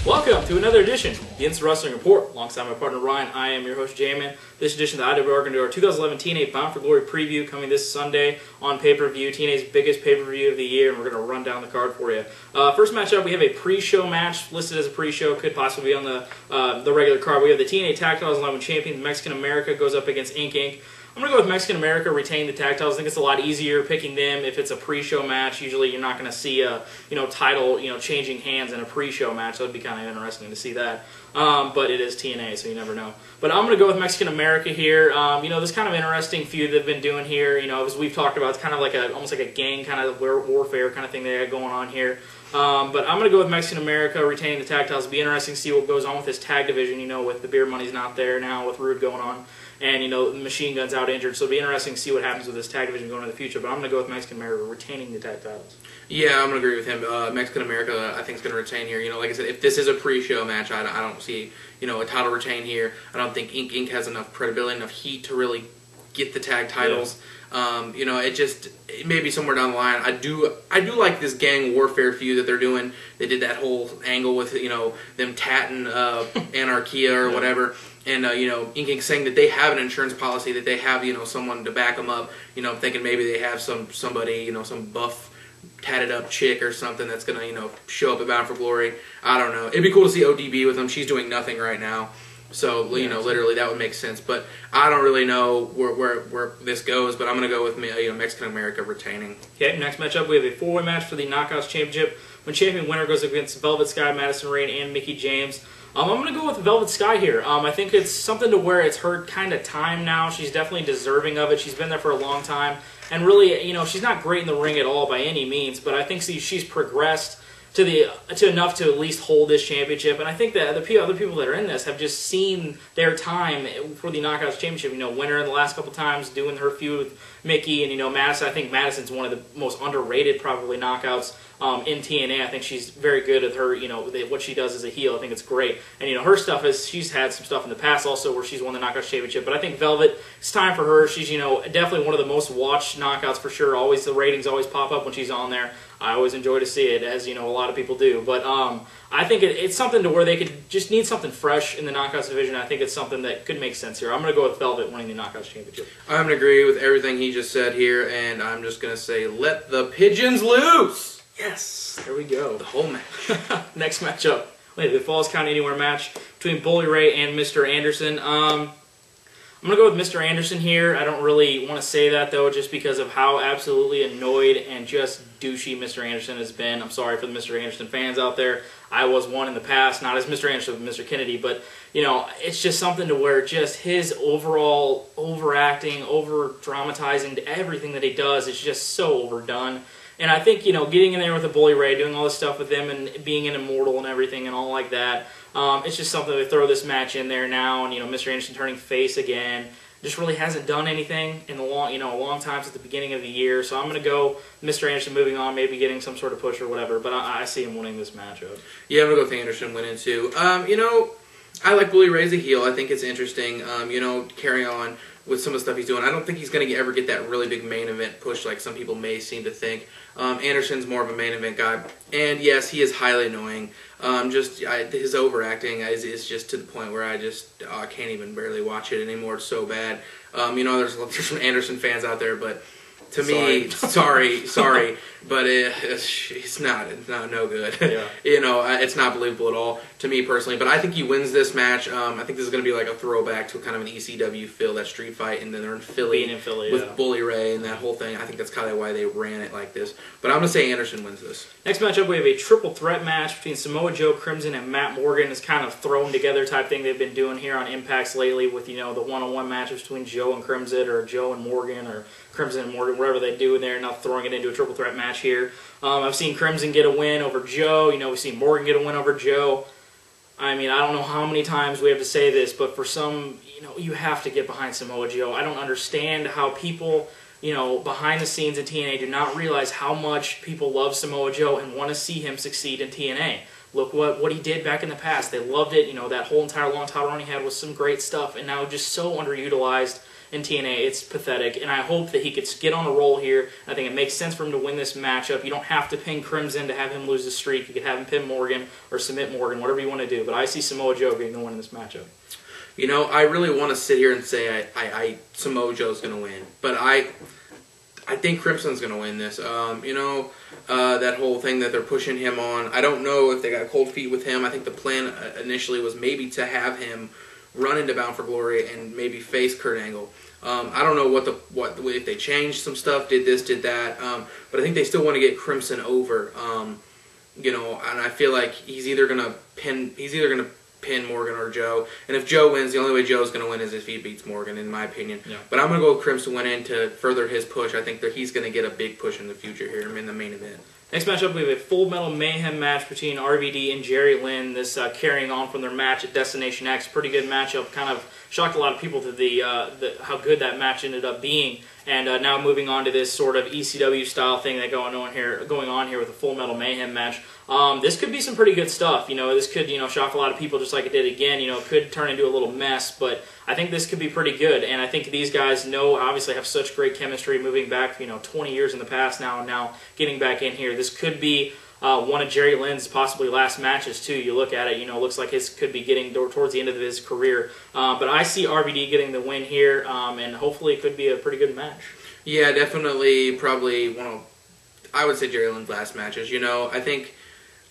Welcome to another edition of the Instant Wrestling Report. Alongside my partner Ryan, I am your host J-Man. This edition of the IWR going to do our 2011 TNA Bound For Glory preview coming this Sunday on pay-per-view, TNA's biggest pay-per-view of the year, and we're going to run down the card for you. First matchup, we have a pre-show match listed as a pre-show, could possibly be on the regular card. We have the TNA Tag Titles 11 champion, Mexican America, goes up against Inc. I'm going to go with Mexican America retaining the tag titles. I think it's a lot easier picking them if it's a pre-show match. Usually you're not going to see a title changing hands in a pre-show match. That would be kind of interesting to see that. But it is TNA, so you never know. But I'm going to go with Mexican America here. This kind of interesting feud they've been doing here. As we've talked about, it's kind of like almost like a gang kind of warfare kind of thing they got going on here. But I'm going to go with Mexican America retaining the tag titles. It'll be interesting to see what goes on with this tag division, with the Beer Money's not there now, with Rude going on. And, Machine Gun's out injured, so it'll be interesting to see what happens with this tag division going into the future. But I'm going to go with Mexican America retaining the tag titles. Yeah, I'm going to agree with him. Mexican America, I think, is going to retain here. Like I said, if this is a pre-show match, I don't see, a title retain here. I don't think Inc. has enough credibility, enough heat to really get the tag titles. Yeah. It may be somewhere down the line. I do like this gang warfare feud that they're doing. They did that whole angle with, them tatting Anarchia or whatever. And, Inc. saying that they have an insurance policy, that they have, someone to back them up. I'm thinking maybe they have somebody, some buff, tatted up chick or something that's going to, show up at Bound For Glory. I don't know. It'd be cool to see ODB with them. She's doing nothing right now. So, literally that would make sense. But I don't really know where this goes, but I'm going to go with Mexican America retaining. Okay, next matchup, we have a four-way match for the Knockouts Championship. When champion winner goes against Velvet Sky, Madison Rayne, and Mickie James. I'm going to go with Velvet Sky here. I think it's something to where it's her kind of time now. She's definitely deserving of it. She's been there for a long time. And really, she's not great in the ring at all by any means, but I think she's progressed to enough to at least hold this championship. And I think that the other people that are in this have just seen their time for the Knockouts Championship. Winner in the last couple times, doing her feud with Mickie and Madison. I think Madison's one of the most underrated probably knockouts in TNA. I think she's very good at her, what she does as a heel. I think it's great. And, her stuff is, she's had some stuff in the past also where she's won the Knockouts Championship. But I think Velvet, it's time for her. She's, definitely one of the most watched knockouts for sure. Always, the ratings always pop up when she's on there. I always enjoy to see it, as, a lot of people do. But I think it's something to where they could just need something fresh in the Knockouts division. I think it's something that could make sense here. I'm going to go with Velvet winning the Knockouts Championship. I'm going to agree with everything he just said here, and I'm just going to say, let the pigeons loose! Yes, there we go. The whole match. Next matchup. The Falls Count Anywhere match between Bully Ray and Mr. Anderson. I'm going to go with Mr. Anderson here. I don't really want to say that, though, just because of how absolutely annoyed and just douchey Mr. Anderson has been. I'm sorry for the Mr. Anderson fans out there. I was one in the past, not as Mr. Anderson, but Mr. Kennedy. But, it's just something to where just his overall overacting, over-dramatizing everything that he does is just so overdone. And I think, getting in there with the Bully Ray, doing all this stuff with them and being an immortal and everything and all like that, it's just something to throw this match in there now. And, Mr. Anderson turning face again, just really hasn't done anything in a long time since the beginning of the year. So I'm going to go Mr. Anderson moving on, maybe getting some sort of push or whatever. But I see him winning this matchup. Yeah, I'm going to go with Anderson winning too. I like Bully Ray as a heel. I think it's interesting, carrying on with some of the stuff he's doing. I don't think he's going to ever get that really big main event push like some people may seem to think. Anderson's more of a main event guy. And yes, he is highly annoying. His overacting is just to the point where I can't even barely watch it anymore. It's so bad. There's some Anderson fans out there, but to me, sorry, but it's not no good. Yeah. It's not believable at all to me personally. But I think he wins this match. I think this is going to be like a throwback to kind of an ECW feel, that street fight, and then they're in Philly, with Bully Ray and that whole thing. I think that's kind of why they ran it like this. But I'm going to say Anderson wins this. Next matchup, we have a triple threat match between Samoa Joe, Crimson, and Matt Morgan. It's kind of thrown together type thing they've been doing here on Impacts lately with, the one-on-one matches between Joe and Crimson, or Joe and Morgan, or Crimson and Morgan, whatever they do in there, now throwing it into a triple threat match here. I've seen Crimson get a win over Joe. We've seen Morgan get a win over Joe. I don't know how many times we have to say this, but for some, you have to get behind Samoa Joe. I don't understand how people, behind the scenes in TNA do not realize how much people love Samoa Joe and want to see him succeed in TNA. Look what he did back in the past. They loved it. That whole entire long title run he had was some great stuff, and now just so underutilized. in TNA. It's pathetic, and I hope that he could get on a roll here. I think it makes sense for him to win this matchup. You don't have to pin Crimson to have him lose the streak. You could have him pin Morgan or submit Morgan, whatever you want to do. But I see Samoa Joe getting the win in this matchup. You know, I really want to sit here and say Samoa Joe's going to win, but I think Crimson's going to win this. You know, that whole thing that they're pushing him on, I don't know if they got cold feet with him. I think the plan initially was maybe to have him run into Bound for Glory and maybe face Kurt Angle. I don't know what if they changed some stuff, did this, did that, but I think they still want to get Crimson over. You know, and I feel like he's either gonna pin Morgan or Joe. And if Joe wins, the only way Joe's going to win is if he beats Morgan, in my opinion. Yeah. But I'm going to go with Crimson win in to further his push. I think that he's going to get a big push in the future here in the main event. Next matchup, we have a Full Metal Mayhem match between RVD and Jerry Lynn. This carrying on from their match at Destination X. Pretty good matchup. Kind of shocked a lot of people to how good that match ended up being. And now moving on to this sort of ECW style thing that going on here with a Full Metal Mayhem match. This could be some pretty good stuff. You know, this could shock a lot of people just like it did again. You know, it could turn into a little mess, but I think this could be pretty good. And I think these guys obviously have such great chemistry moving back 20 years in the past now getting back in here. This could be one of Jerry Lynn's possibly last matches too. You look at it, looks like his could be getting towards the end of his career. But I see RVD getting the win here, and hopefully it could be a pretty good match. Yeah, definitely, probably I would say Jerry Lynn's last matches.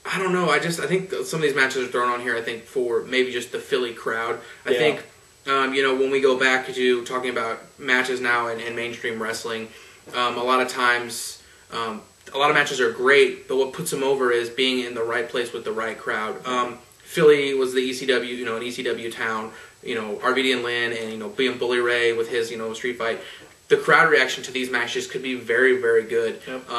I don't know. I think some of these matches are thrown on here, I think, for maybe just the Philly crowd. I think, when we go back to talking about matches now in mainstream wrestling, a lot of times, a lot of matches are great, but what puts them over is being in the right place with the right crowd. Philly was the ECW, an ECW town, RVD and Lynn, and, being Bully Ray with his, street fight. The crowd reaction to these matches could be very, very good. Yep.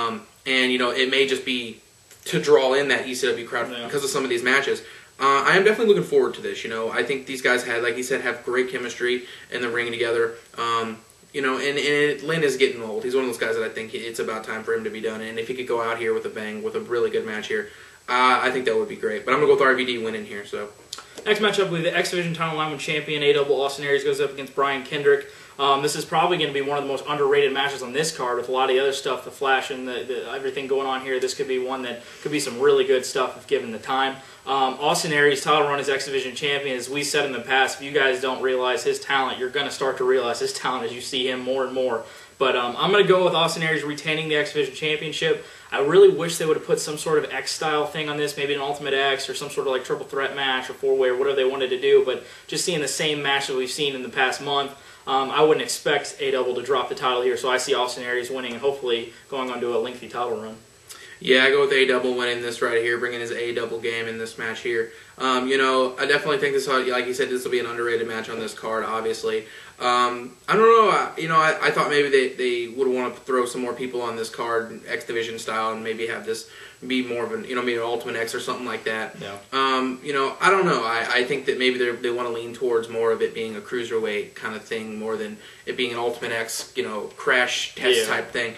And, it may just be to draw in that ECW crowd because of some of these matches. I am definitely looking forward to this. I think these guys like you said, have great chemistry in the ring together. And Lynn is getting old. He's one of those guys that I think it's about time for him to be done. And if he could go out here with a bang, with a really good match here, I think that would be great. But I'm going to go with RVD winning here. So next matchup, we have the X Division title line champion AW Austin Aries goes up against Brian Kendrick. This is probably going to be one of the most underrated matches on this card with a lot of the other stuff, the Flash and everything going on here. This could be one that could be some really good stuff if given the time. Austin Aries' title run as X Division champion, as we said in the past, if you guys don't realize his talent, you're going to start to realize his talent as you see him more and more. But I'm going to go with Austin Aries retaining the X Division championship. I really wish they would have put some sort of X-style thing on this, maybe an Ultimate X or some sort of like triple threat match or four-way or whatever they wanted to do. But just seeing the same match that we've seen in the past month, I wouldn't expect AW to drop the title here, so I see Austin Aries winning and hopefully going on to a lengthy title run. Yeah, I go with AW winning this right here, bringing his AW game in this match here. I definitely think this, like you said, this will be an underrated match on this card, obviously. I don't know, I thought maybe they would want to throw some more people on this card, X Division style, and maybe have this be more of an, maybe an Ultimate X or something like that. Yeah. I don't know. I think that maybe they want to lean towards more of it being a cruiserweight kind of thing, more than it being an Ultimate X, crash test type thing.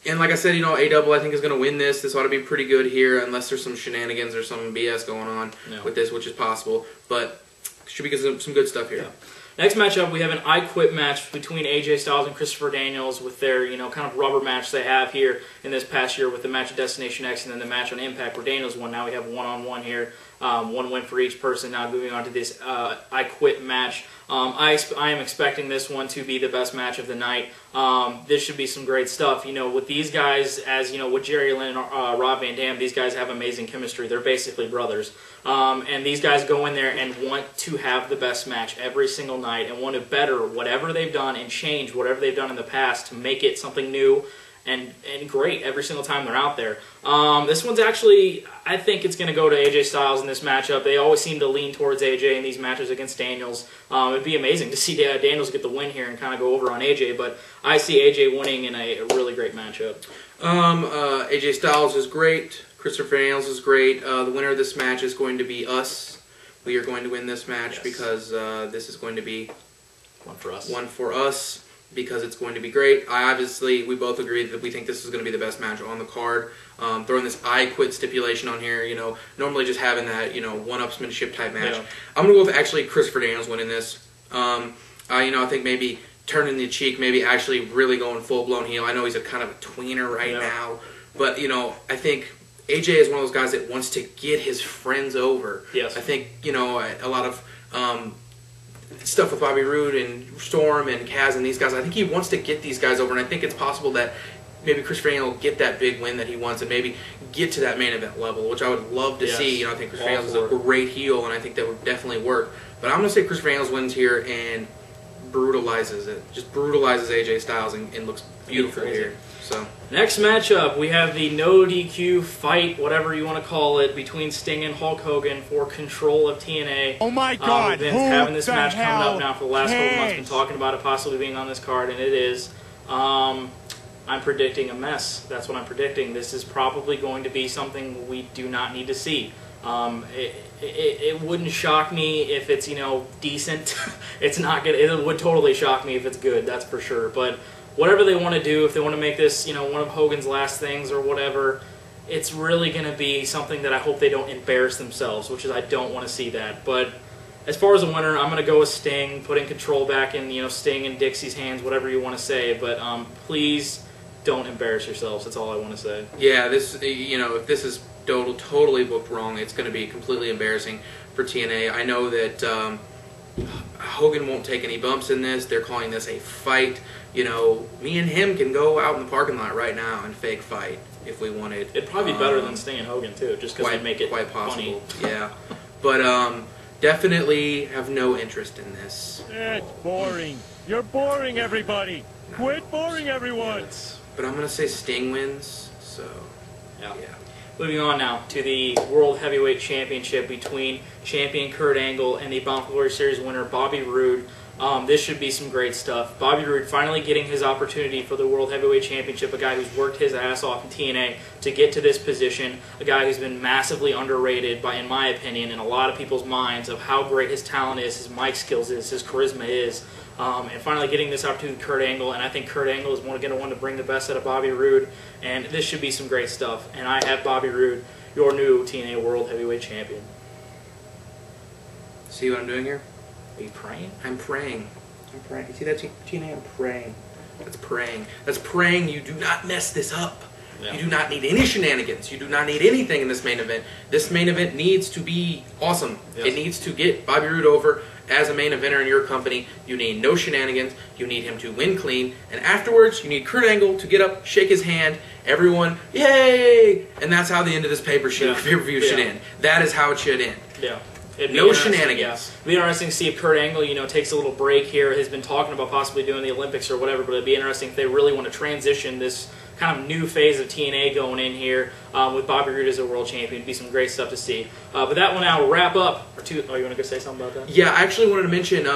And like I said, AW I think is going to win this. This ought to be pretty good here, unless there's some shenanigans or some BS going on with this, which is possible. But should be some good stuff here. Yeah. Next matchup, we have an I Quit match between AJ Styles and Christopher Daniels with their, kind of rubber match they have here in this past year with the match at Destination X and then the match on Impact where Daniels won. Now we have one-on-one here, one win for each person. Now moving on to this I Quit match. I am expecting this one to be the best match of the night. This should be some great stuff. With these guys, as with Jerry Lynn and Rob Van Dam, these guys have amazing chemistry. They're basically brothers. And these guys go in there and want to have the best match every single night and want to better whatever they've done and change whatever they've done in the past to make it something new and great every single time they're out there. This one's actually, I think it's going to go to AJ Styles in this matchup. They always seem to lean towards AJ in these matches against Daniels. It'd be amazing to see Daniels get the win here and kind of go over on AJ, but I see AJ winning in a really great matchup. AJ Styles is great. Christopher Daniels is great. The winner of this match is going to be us. We are going to win this match because this is going to be one for us. One for us. Because it's going to be great. We both agree that we think this is going to be the best match on the card. Throwing this I Quit stipulation on here, normally just having that, one-upsmanship type match. Yeah. I'm going to go with actually Christopher Daniels winning this. I think maybe turning the cheek, maybe actually really going full-blown heel. I know he's a kind of a tweener right now, but, I think AJ is one of those guys that wants to get his friends over. Yes. I think, a lot of stuff with Bobby Roode and Storm and Kaz and these guys, I think he wants to get these guys over, and I think it's possible that maybe Christopher Daniels will get that big win that he wants and maybe get to that main event level, which I would love to see. I think Christopher Daniels is a great heel, and I think that would definitely work. But I'm going to say Christopher Daniels wins here and brutalizes it. Just brutalizes AJ Styles and looks beautiful here. So next matchup, we have the no DQ fight, whatever you want to call it, between Sting and Hulk Hogan for control of TNA. Oh my God! We've been having this match coming up now for the last couple months. Been talking about it possibly being on this card, and it is. I'm predicting a mess. That's what I'm predicting. This is probably going to be something we do not need to see. It wouldn't shock me if it's decent. It's not good. It would totally shock me if it's good. That's for sure. But whatever they want to do, if they want to make this one of Hogan's last things or whatever, it's really going to be something that I hope they don't embarrass themselves, which is I don't want to see that. But as far as a winner, I'm going to go with Sting, putting control back in Sting and Dixie's hands, whatever you want to say. But please don't embarrass yourselves. That's all I want to say. Yeah, this if this is totally booked wrong, it's going to be completely embarrassing for TNA. I know that Hogan won't take any bumps in this. They're calling this a fight. Me and him can go out in the parking lot right now and fake fight if we wanted. It'd probably be better than Sting and Hogan too, just because it'd make it quite possible. Funny. Yeah, but definitely have no interest in this. It's boring. You're boring, everybody. Quit boring everyone. But I'm gonna say Sting wins. So yeah. Moving on now to the World Heavyweight Championship between champion Kurt Angle and the Bound For Glory Series winner Bobby Roode. This should be some great stuff. Bobby Roode finally getting his opportunity for the World Heavyweight Championship, a guy who's worked his ass off in TNA to get to this position, a guy who's been massively underrated, in my opinion, in a lot of people's minds of how great his talent is, his mic skills is, his charisma is. And finally getting this opportunity to Kurt Angle, and I think Kurt Angle is going to want to bring the best out of Bobby Roode, and this should be some great stuff. And I have Bobby Roode, your new TNA World Heavyweight Champion. See what I'm doing here? Are you praying? I'm praying. I'm praying. You see that, TNA? I'm praying. That's praying. That's praying you do not mess this up. Yeah. You do not need any shenanigans. You do not need anything in this main event. This main event needs to be awesome. Yes. It needs to get Bobby Roode over as a main eventer in your company. You need no shenanigans. You need him to win clean. And afterwards, you need Kurt Angle to get up, shake his hand, everyone, yay! And that's how the end of this pay-per-view should end. That is how it should end. Yeah. No shenanigans. Yeah. It'd be interesting to see if Kurt Angle, takes a little break here. Has been talking about possibly doing the Olympics or whatever, but it'd be interesting if they really want to transition this kind of new phase of TNA going in here with Bobby Roode as a world champion. It'd be some great stuff to see. But that one now wrap up. You want to go say something about that? Yeah, I actually wanted to mention,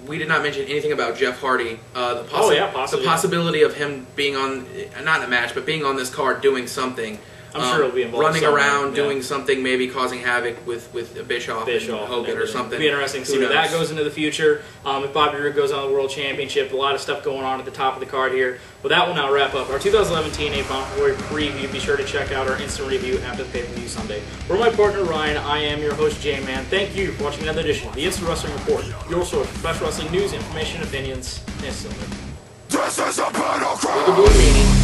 we did not mention anything about Jeff Hardy. The possibility of him being on, not in a match, but being on this card doing something. I'm sure he'll be involved. Running around, doing something, maybe causing havoc with Bischoff and Hogan or something. It'll be interesting to see where that goes into the future. If Bobby Roode goes on the World Championship, a lot of stuff going on at the top of the card here. But that will now wrap up our 2011 TNA Bound For Glory preview. Be sure to check out our instant review after the pay-per-view Sunday. For my partner Ryan, I am your host J-Man. Thank you for watching another edition of the Instant Wrestling Report, your source for professional wrestling news, information, opinions, instantly. This is a battleground! With the blue meaning.